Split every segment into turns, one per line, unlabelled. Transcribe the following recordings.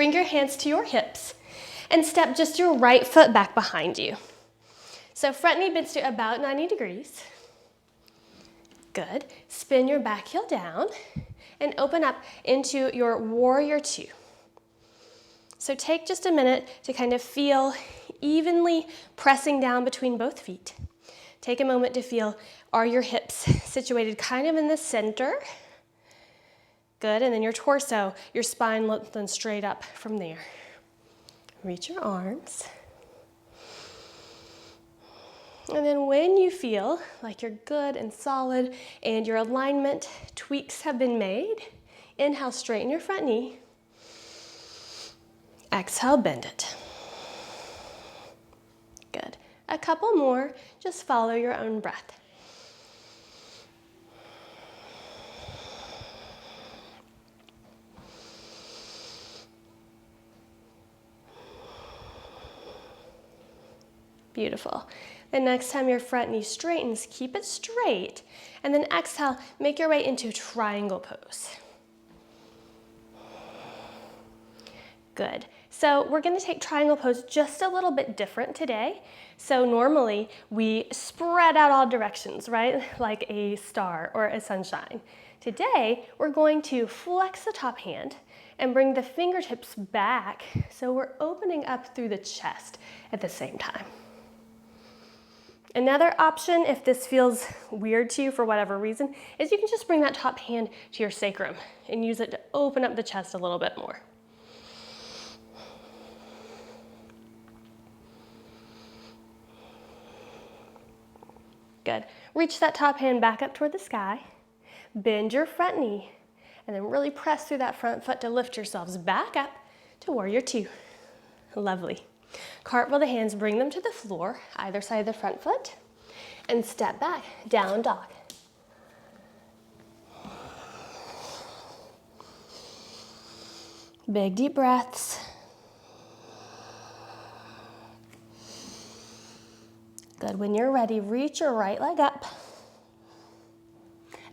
Bring your hands to your hips and step just your right foot back behind you. So front knee bends to about 90 degrees. Good. Spin your back heel down and open up into your warrior two. So take just a minute to kind of feel evenly pressing down between both feet. Take a moment to feel, are your hips situated kind of in the center? Good, and then your torso, your spine lengthens straight up from there. Reach your arms. And then when you feel like you're good and solid and your alignment tweaks have been made, inhale, straighten your front knee. Exhale, bend it. Good. A couple more, just follow your own breath. Beautiful. The next time your front knee straightens, keep it straight, and then exhale, make your way into triangle pose. Good. So we're going to take triangle pose just a little bit different today. So normally we spread out all directions, right? Like a star or a sunshine. Today we're going to flex the top hand and bring the fingertips back so we're opening up through the chest at the same time. Another option, if this feels weird to you for whatever reason, is you can just bring that top hand to your sacrum and use it to open up the chest a little bit more. Good. Reach that top hand back up toward the sky. Bend your front knee and then really press through that front foot to lift yourselves back up to warrior two. Lovely. Cartwheel the hands, bring them to the floor, either side of the front foot, and step back, down dog. Big deep breaths. Good, when you're ready, reach your right leg up.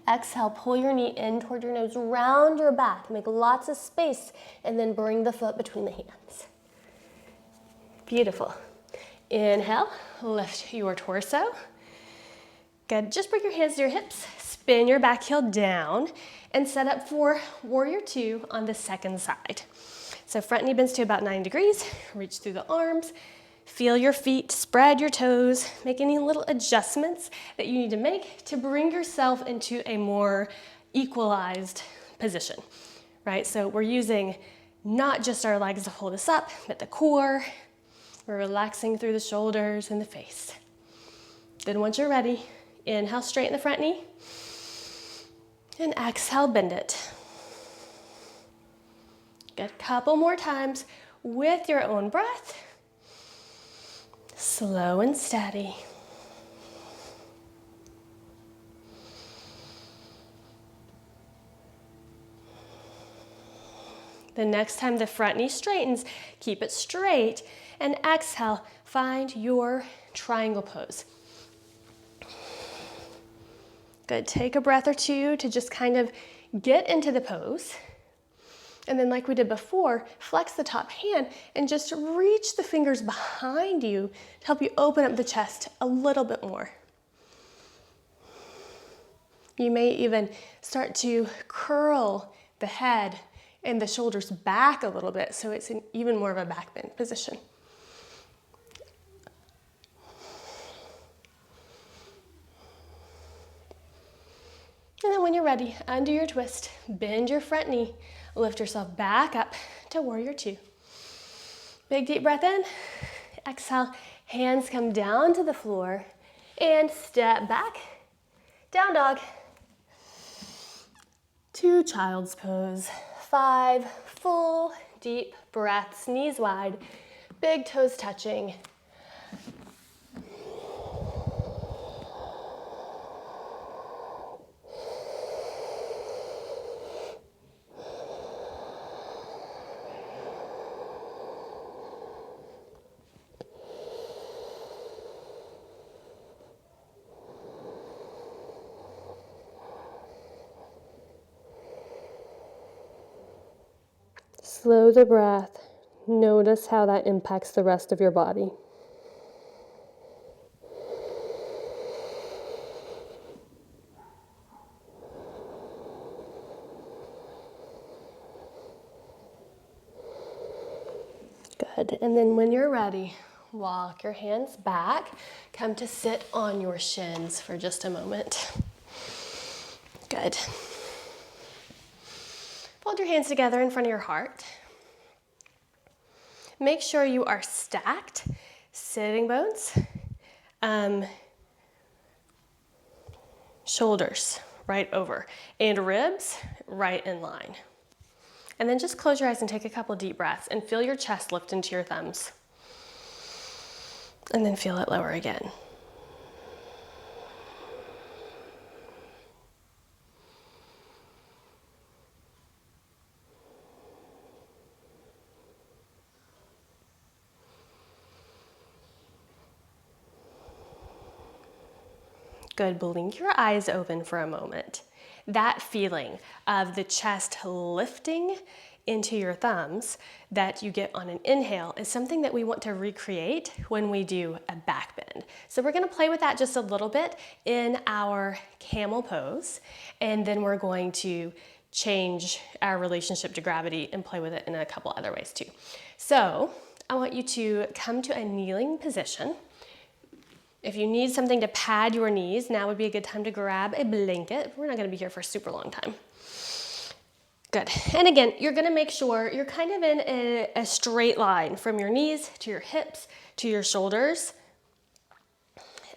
Exhale, pull your knee in toward your nose, round your back, make lots of space, and then bring the foot between the hands. Beautiful. Inhale, lift your torso. Good, just bring your hands to your hips, spin your back heel down, and set up for warrior two on the second side. So front knee bends to about 90 degrees, reach through the arms, feel your feet, spread your toes, make any little adjustments that you need to make to bring yourself into a more equalized position, right? So we're using not just our legs to hold us up, but the core. We're relaxing through the shoulders and the face. Then once you're ready, inhale, straighten the front knee, and exhale, bend it. Good, couple more times with your own breath. Slow and steady. The next time the front knee straightens, keep it straight, and exhale, find your triangle pose. Good, take a breath or two to just kind of get into the pose. And then like we did before, flex the top hand and just reach the fingers behind you to help you open up the chest a little bit more. You may even start to curl the head and the shoulders back a little bit so it's in even more of a back bend position. And then when you're ready, undo your twist, bend your front knee, lift yourself back up to warrior two. Big deep breath in, exhale, hands come down to the floor, and step back, down dog, to child's pose. 5 full deep breaths, knees wide, big toes touching. Slow the breath. Notice how that impacts the rest of your body. Good. And then when you're ready, walk your hands back. Come to sit on your shins for just a moment. Good. Fold your hands together in front of your heart. Make sure you are stacked, sitting bones, shoulders right over, and ribs right in line. And then just close your eyes and take a couple deep breaths and feel your chest lift into your thumbs. And then feel it lower again. Good, blink your eyes open for a moment. That feeling of the chest lifting into your thumbs that you get on an inhale is something that we want to recreate when we do a back bend. So we're gonna play with that just a little bit in our camel pose, and then we're going to change our relationship to gravity and play with it in a couple other ways too. So I want you to come to a kneeling position. If you need something to pad your knees, now would be a good time to grab a blanket. We're not gonna be here for a super long time. Good. And again, you're gonna make sure you're kind of in a straight line from your knees to your hips to your shoulders.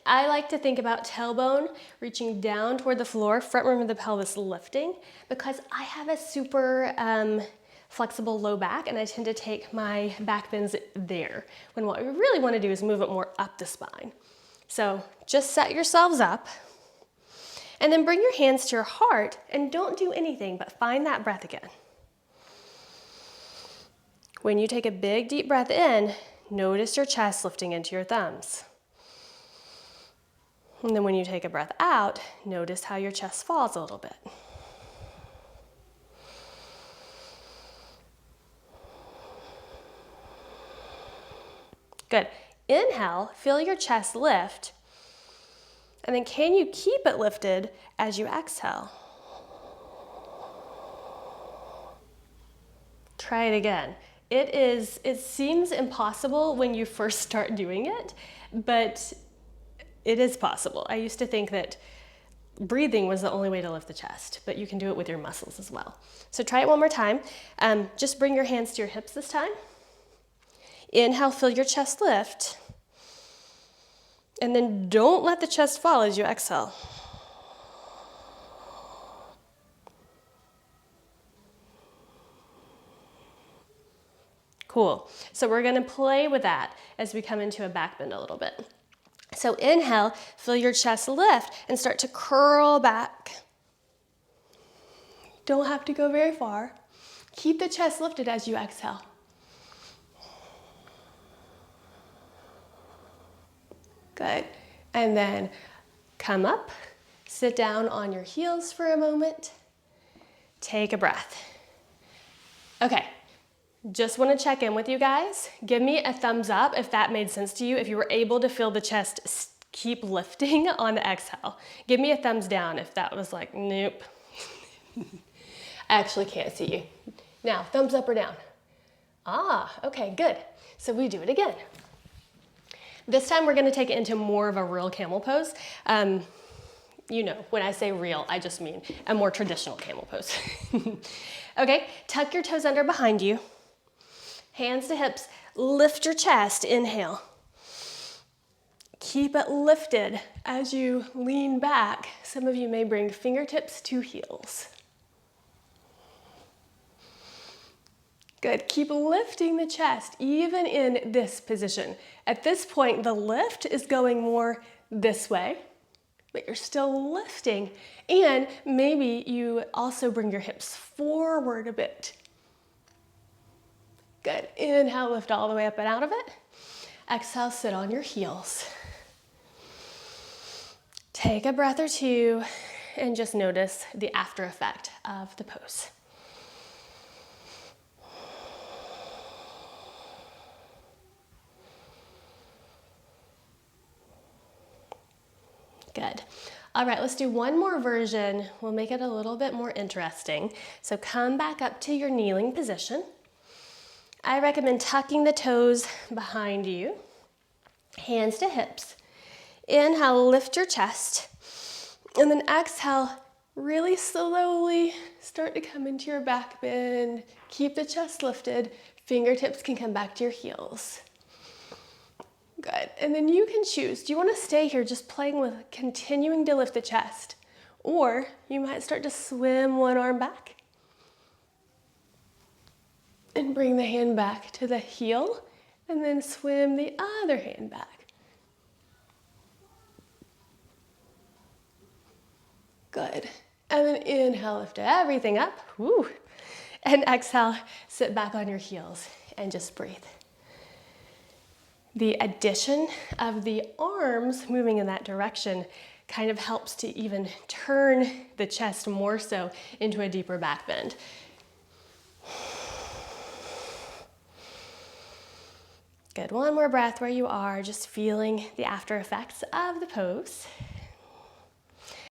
I like to think about tailbone reaching down toward the floor, front rim of the pelvis lifting, because I have a super flexible low back and I tend to take my back bends there, when what we really wanna do is move it more up the spine. So just set yourselves up and then bring your hands to your heart and don't do anything but find that breath again. When you take a big deep breath in, notice your chest lifting into your thumbs. And then when you take a breath out, notice how your chest falls a little bit. Good. Inhale, feel your chest lift. And then can you keep it lifted as you exhale? Try it again. It seems impossible when you first start doing it, but it is possible. I used to think that breathing was the only way to lift the chest, but you can do it with your muscles as well. So try it one more time. Just bring your hands to your hips this time. Inhale, feel your chest lift. And then don't let the chest fall as you exhale. Cool. So we're gonna play with that as we come into a back bend a little bit. So inhale, feel your chest lift and start to curl back. Don't have to go very far. Keep the chest lifted as you exhale. Good. And then come up, sit down on your heels for a moment. Take a breath. Okay, just want to check in with you guys. Give me a thumbs up if that made sense to you, if you were able to feel the chest keep lifting on the exhale. Give me a thumbs down if that was like, nope. I actually can't see you. Now, thumbs up or down. Ah, okay, good. So we do it again. This time we're gonna take it into more of a real camel pose. You know, when I say real, I just mean a more traditional camel pose. Okay, tuck your toes under behind you. Hands to hips, lift your chest, inhale. Keep it lifted as you lean back. Some of you may bring fingertips to heels. Good, keep lifting the chest, even in this position. At this point, the lift is going more this way, but you're still lifting. And maybe you also bring your hips forward a bit. Good, inhale, lift all the way up and out of it. Exhale, sit on your heels. Take a breath or two and just notice the after effect of the pose. Good. All right, let's do one more version. We'll make it a little bit more interesting. So come back up to your kneeling position. I recommend tucking the toes behind you, hands to hips. Inhale, lift your chest, and then exhale, really slowly start to come into your back bend. Keep the chest lifted. Fingertips can come back to your heels. Good, and then you can choose. Do you want to stay here just playing with continuing to lift the chest? Or you might start to swim one arm back and bring the hand back to the heel and then swim the other hand back. Good, and then inhale, lift everything up. Woo. And exhale, sit back on your heels and just breathe. The addition of the arms moving in that direction kind of helps to even turn the chest more so into a deeper back bend. Good, one more breath where you are, just feeling the after effects of the pose.